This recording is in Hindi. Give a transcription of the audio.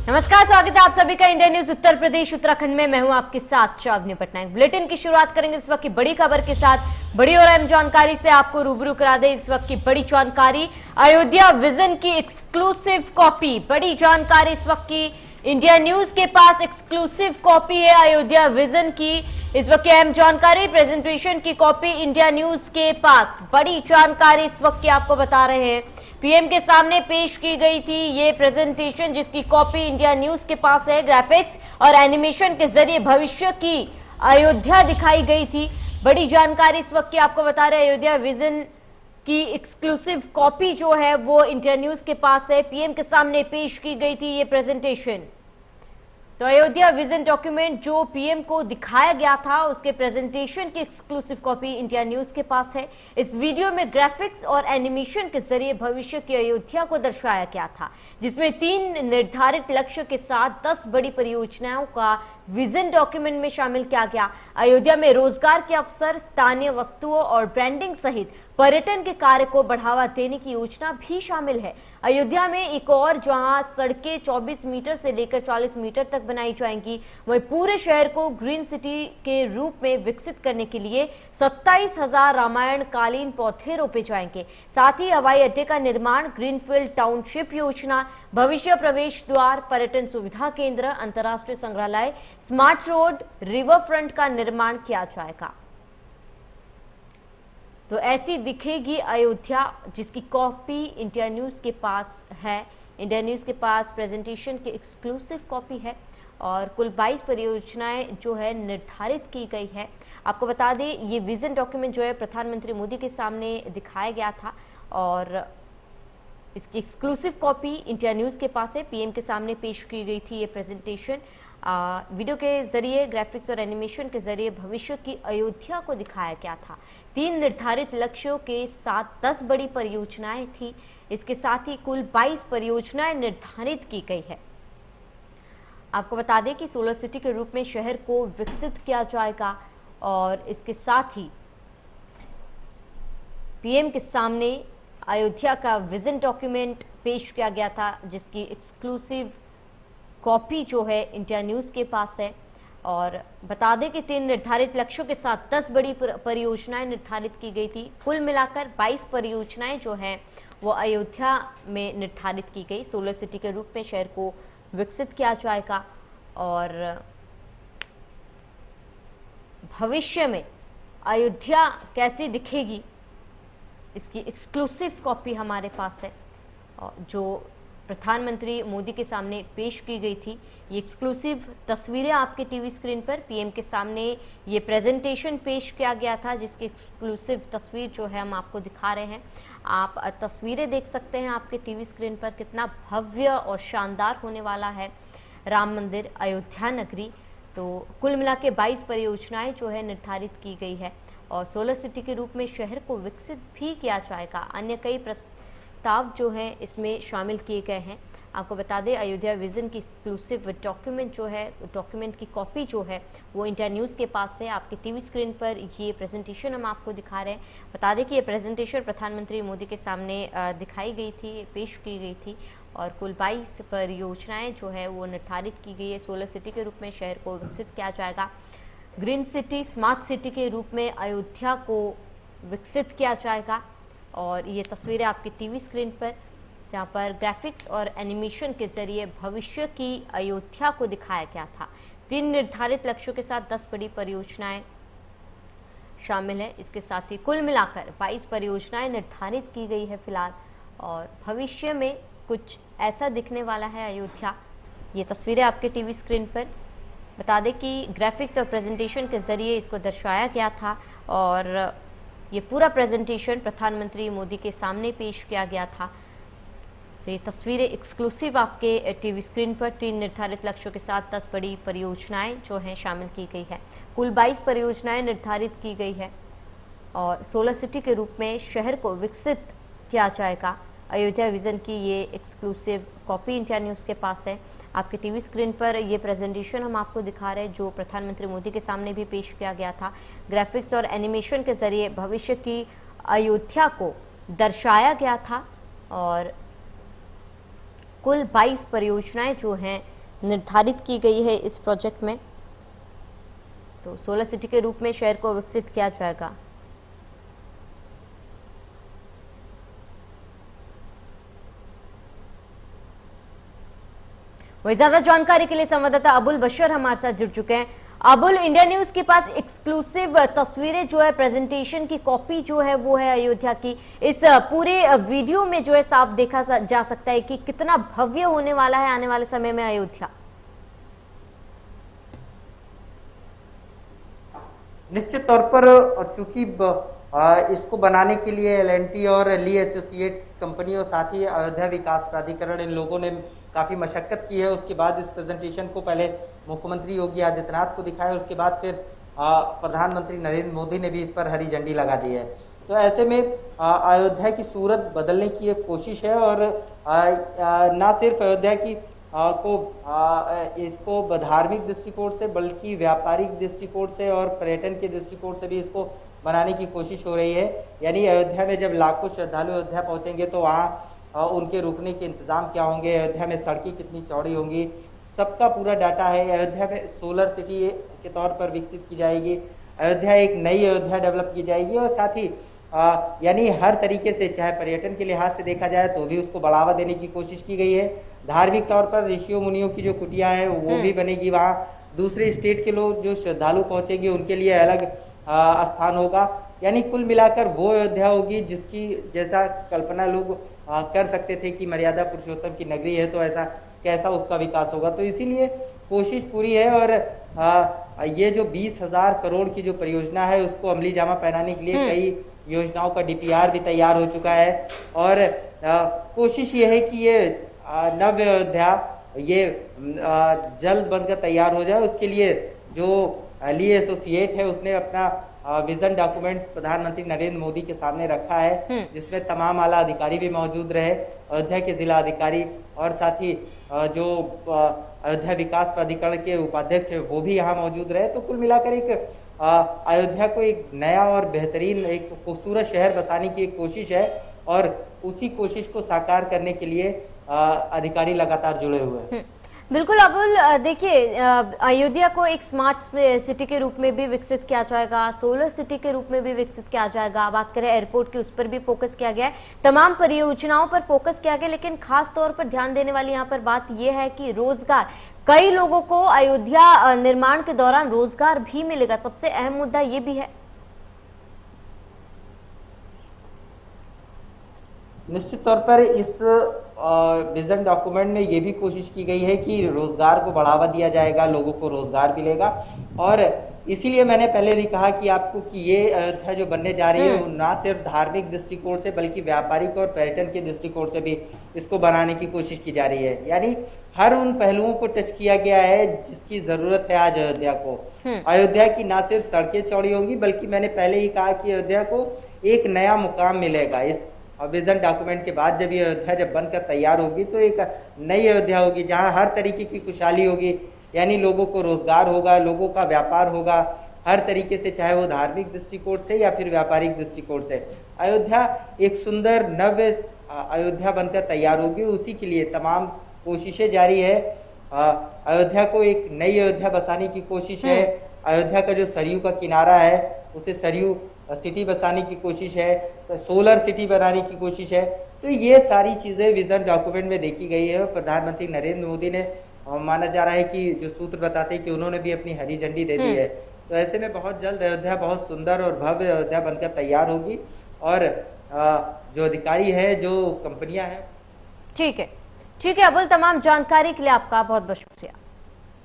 नमस्कार, स्वागत है आप सभी का इंडिया न्यूज उत्तर प्रदेश उत्तराखंड में। मैं हूं आपके साथ चावनी पटनायक। बुलेटिन की शुरुआत करेंगे इस वक्त की बड़ी खबर के साथ। बड़ी और अहम जानकारी से आपको रूबरू करा दे इस वक्त की बड़ी जानकारी। अयोध्या विजन की एक्सक्लूसिव कॉपी। बड़ी जानकारी इस वक्त की इंडिया न्यूज के पास एक्सक्लूसिव कॉपी है अयोध्या विजन की। इस वक्त की अहम जानकारी, प्रेजेंटेशन की कॉपी इंडिया न्यूज के पास। बड़ी जानकारी इस वक्त की आपको बता रहे हैं। पीएम के सामने पेश की गई थी ये प्रेजेंटेशन, जिसकी कॉपी इंडिया न्यूज के पास है। ग्राफिक्स और एनिमेशन के जरिए भविष्य की अयोध्या दिखाई गई थी। बड़ी जानकारी इस वक्त की आपको बता रहे हैं। अयोध्या विजन की एक्सक्लूसिव कॉपी जो है वो इंडिया न्यूज के पास है। पीएम के सामने पेश की गई थी ये प्रेजेंटेशन। तो अयोध्या विजन डॉक्यूमेंट जो पीएम को दिखाया गया था, उसके प्रेजेंटेशन की एक्सक्लूसिव कॉपी इंडिया न्यूज के पास है। इस वीडियो में ग्राफिक्स और एनिमेशन के जरिए भविष्य की अयोध्या को दर्शाया गया था, जिसमें 3 निर्धारित लक्ष्य के साथ 10 बड़ी परियोजनाओं का विजन डॉक्यूमेंट में शामिल किया गया। अयोध्या में रोजगार के अवसर, स्थानीय वस्तुओं और ब्रांडिंग सहित पर्यटन के कार्य को बढ़ावा देने की योजना भी शामिल है। अयोध्या में एक और जहां सड़कें 24 मीटर से लेकर 40 मीटर तक बनाई जाएंगी, वहीं पूरे शहर को ग्रीन सिटी के रूप में विकसित करने के लिए 27,000 रामायण कालीन पौधे रोपे जाएंगे। साथ ही हवाई अड्डे का निर्माण, ग्रीनफील्ड टाउनशिप योजना, भविष्य प्रवेश द्वार, पर्यटन सुविधा केंद्र, अंतर्राष्ट्रीय संग्रहालय, स्मार्ट रोड, रिवर फ्रंट का निर्माण किया जाएगा। तो ऐसी दिखेगी अयोध्या, जिसकी कॉपी इंडिया न्यूज के पास है। इंडिया न्यूज के पास प्रेजेंटेशन की एक्सक्लूसिव कॉपी है और कुल 22 परियोजनाएं जो है निर्धारित की गई है। आपको बता दें, ये विजन डॉक्यूमेंट जो है प्रधानमंत्री मोदी के सामने दिखाया गया था और इसकी एक्सक्लूसिव कॉपी इंडिया न्यूज के पास है। पीएम के सामने पेश की गई थी ये प्रेजेंटेशन। वीडियो के जरिए, ग्राफिक्स और एनिमेशन के जरिए भविष्य की अयोध्या को दिखाया गया था। 3 निर्धारित लक्ष्यों के साथ 10 बड़ी परियोजनाएं थी। इसके साथ ही कुल 22 परियोजनाएं निर्धारित की गई है। आपको बता दें कि सोलर सिटी के रूप में शहर को विकसित किया जाएगा और इसके साथ ही पीएम के सामने अयोध्या का विजन डॉक्यूमेंट पेश किया गया था, जिसकी एक्सक्लूसिव कॉपी जो है इंडिया न्यूज के पास है। और बता दें कि 3 निर्धारित लक्ष्यों के साथ 10 बड़ी परियोजनाएं निर्धारित की गई थी। कुल मिलाकर 22 परियोजनाएं जो हैं वो अयोध्या में निर्धारित की गई। सोलर सिटी के रूप में शहर को विकसित किया जाएगा और भविष्य में अयोध्या कैसी दिखेगी, इसकी एक्सक्लूसिव कॉपी हमारे पास है जो प्रधानमंत्री मोदी के सामने पेश की गई थी। ये एक्सक्लूसिव तस्वीरें आपके टीवी स्क्रीन पर पीएम के सामने ये प्रेजेंटेशन पेश किया गया था, जिसकी एक्सक्लूसिव तस्वीर जो है हम आपको दिखा रहे हैं। आप तस्वीरें देख सकते हैं आपके टीवी स्क्रीन पर। कितना भव्य और शानदार होने वाला है राम मंदिर, अयोध्या नगरी। तो कुल मिला के 22 परियोजनाएं जो है निर्धारित की गई है और सोलर सिटी के रूप में शहर को विकसित भी किया जाएगा। अन्य कई प्रस्ताव जो है इसमें शामिल किए गए हैं। आपको बता दें, अयोध्या विजन की एक्सक्लूसिव डॉक्यूमेंट जो है, डॉक्यूमेंट की कॉपी जो है वो इंडिया न्यूज़ के पास है। आपके टीवी स्क्रीन पर ये प्रेजेंटेशन हम आपको दिखा रहे हैं। बता दें कि ये प्रेजेंटेशन प्रधानमंत्री मोदी के सामने दिखाई गई थी, पेश की गई थी और कुल 22 परियोजनाएं जो है वो निर्धारित की गई है। सोलर सिटी के रूप में शहर को विकसित किया जाएगा। ग्रीन सिटी, स्मार्ट सिटी के रूप में अयोध्या को विकसित किया जाएगा। और ये तस्वीरें आपकी टीवी स्क्रीन पर, जहाँ पर ग्राफिक्स और एनिमेशन के जरिए भविष्य की अयोध्या को दिखाया गया था। 3 निर्धारित लक्ष्यों के साथ 10 बड़ी परियोजनाएं शामिल है। इसके साथ ही कुल मिलाकर 22 परियोजनाएं निर्धारित की गई है फिलहाल और भविष्य में कुछ ऐसा दिखने वाला है अयोध्या। ये तस्वीरें आपके टीवी स्क्रीन पर। बता दें कि ग्राफिक्स और प्रेजेंटेशन के जरिए इसको दर्शाया गया था और ये पूरा प्रेजेंटेशन प्रधानमंत्री मोदी के सामने पेश किया गया था। तो ये तस्वीरें एक्सक्लूसिव आपके टीवी स्क्रीन पर 3 निर्धारित लक्ष्यों के साथ 10 बड़ी परियोजनाएं जो हैं शामिल की गई है। कुल 22 परियोजनाएं निर्धारित की गई है और सोलर सिटी के रूप में शहर को विकसित किया जाएगा। अयोध्या विजन की ये एक्सक्लूसिव कॉपी इंडिया न्यूज़ के पास है। आपके टीवी स्क्रीन पर ये प्रेजेंटेशन हम आपको दिखा रहे हैं जो प्रधानमंत्री मोदी के सामने भी पेश किया गया था। ग्राफिक्स और एनिमेशन के जरिए भविष्य की अयोध्या को दर्शाया गया था और कुल 22 परियोजनाएं जो हैं निर्धारित की गई है इस प्रोजेक्ट में। तो सोलर सिटी के रूप में शहर को विकसित किया जाएगा। वही ज्यादा जानकारी के लिए संवाददाता अबुल बशर हमारे साथ जुड़ चुके हैं। अबुल, इंडिया न्यूज के पास एक्सक्लूसिव तस्वीरें जो है, प्रेजेंटेशन की कॉपी जो है वो है अयोध्या की। इस पूरे वीडियो में जो है साफ देखा जा सकता है कि कितना भव्य होने वाला है आने वाले समय में अयोध्या। निश्चित तौर पर, चूंकि इसको बनाने के लिए एल&टी और ली एसोसिएट कंपनी और साथ ही अयोध्या विकास प्राधिकरण, इन लोगों ने काफ़ी मशक्कत की है। उसके बाद इस प्रेजेंटेशन को पहले मुख्यमंत्री योगी आदित्यनाथ को दिखाया, उसके बाद फिर प्रधानमंत्री नरेंद्र मोदी ने भी इस पर हरी झंडी लगा दी है। तो ऐसे में अयोध्या की सूरत बदलने की एक कोशिश है और ना सिर्फ अयोध्या की इसको धार्मिक दृष्टिकोण से बल्कि व्यापारिक दृष्टिकोण से और पर्यटन के दृष्टिकोण से भी इसको बनाने की कोशिश हो रही है। यानी अयोध्या में जब लाखों श्रद्धालु अयोध्या पहुंचेंगे तो वहाँ उनके रुकने के इंतजाम क्या होंगे, अयोध्या में सड़कें कितनी चौड़ी होंगी, सबका पूरा डाटा है। अयोध्या में सोलर सिटी के तौर पर विकसित की जाएगी, अयोध्या एक नई अयोध्या डेवलप की जाएगी और साथ ही यानी हर तरीके से, चाहे पर्यटन के लिहाज से देखा जाए तो भी उसको बढ़ावा देने की कोशिश की गई है। धार्मिक तौर पर ऋषियों मुनियों की जो कुटिया है वो भी बनेगी वहाँ। दूसरे स्टेट के लोग जो श्रद्धालु पहुंचेंगे उनके लिए अलग स्थान होगा। यानी कुल मिलाकर वो अयोध्या होगी जिसकी जैसा कल्पना लोग कर सकते थे कि मर्यादा पुरुषोत्तम की नगरी है तो ऐसा कैसा उसका विकास होगा। तो इसीलिए कोशिश पूरी है और ये जो 20,000 करोड़ की जो परियोजना है उसको अमली जामा पहनाने के लिए कई योजनाओं का डीपीआर भी तैयार हो चुका है और कोशिश ये है कि ये नव अयोध्या ये जल्द बनकर तैयार हो जाए। उसके लिए जो ली एसोसिएट है उसने अपना विजन डॉक्यूमेंट प्रधानमंत्री नरेंद्र मोदी के सामने रखा है, जिसमें तमाम आला अधिकारी भी मौजूद रहे, अयोध्या के जिला अधिकारी और साथ ही जो अयोध्या विकास प्राधिकरण के उपाध्यक्ष है वो भी यहाँ मौजूद रहे। तो कुल मिलाकर एक अयोध्या को एक नया और बेहतरीन, एक खूबसूरत शहर बसाने की एक कोशिश है और उसी कोशिश को साकार करने के लिए अधिकारी लगातार जुड़े हुए हैं। बिल्कुल अबुल, देखिए अयोध्या को एक स्मार्ट सिटी के रूप में भी विकसित किया जाएगा, सोलर सिटी के रूप में भी विकसित किया जाएगा। बात करें एयरपोर्ट की, उस पर भी फोकस किया गया है, तमाम परियोजनाओं पर फोकस किया गया। लेकिन खास तौर पर ध्यान देने वाली यहाँ पर बात यह है कि रोजगार, कई लोगों को अयोध्या निर्माण के दौरान रोजगार भी मिलेगा, सबसे अहम मुद्दा ये भी है। निश्चित तौर पर इस विजन डॉक्यूमेंट में ये भी कोशिश की गई है कि रोजगार को बढ़ावा दिया जाएगा, लोगों को रोजगार मिलेगा और इसीलिए मैंने पहले भी कहा कि आपको कि ये अयोध्या जो बनने जा रही है ना सिर्फ धार्मिक दृष्टिकोण से बल्कि व्यापारिक और पर्यटन के दृष्टिकोण से भी इसको बनाने की कोशिश की जा रही है। यानी हर उन पहलुओं को टच किया गया है जिसकी जरूरत है आज अयोध्या को। अयोध्या की ना सिर्फ सड़कें चौड़ी होंगी बल्कि मैंने पहले ही कहा कि अयोध्या को एक नया मुकाम मिलेगा। इस विजन डॉक्यूमेंट के बाद जब ये अयोध्या जब बनकर तैयार होगी तो एक नई अयोध्या होगी जहां हर तरीके की खुशहाली होगी, यानी लोगों को रोजगार होगा, लोगों का व्यापार होगा हर तरीके से, चाहे वो धार्मिक दृष्टिकोण से या फिर व्यापारिक दृष्टिकोण से। अयोध्या एक सुंदर नव्य अयोध्या बनकर तैयार होगी, उसी के लिए तमाम कोशिशें जारी है। अयोध्या को एक नई अयोध्या बसाने की कोशिश है। अयोध्या का जो सरयू का किनारा है उसे सरयू सिटी बसाने की कोशिश है, सोलर सिटी बनाने की कोशिश है। तो ये सारी चीजें विजन डॉक्यूमेंट में देखी गई है। प्रधानमंत्री नरेंद्र मोदी ने, माना जा रहा है कि जो सूत्र बताते हैं कि उन्होंने भी अपनी हरी झंडी दे दी है। तो ऐसे में बहुत जल्द अयोध्या बहुत सुंदर और भव्य अयोध्या बनकर तैयार होगी और जो अधिकारी है, जो कंपनियां हैं। ठीक है अबुल, तमाम जानकारी के लिए आपका बहुत बहुत शुक्रिया।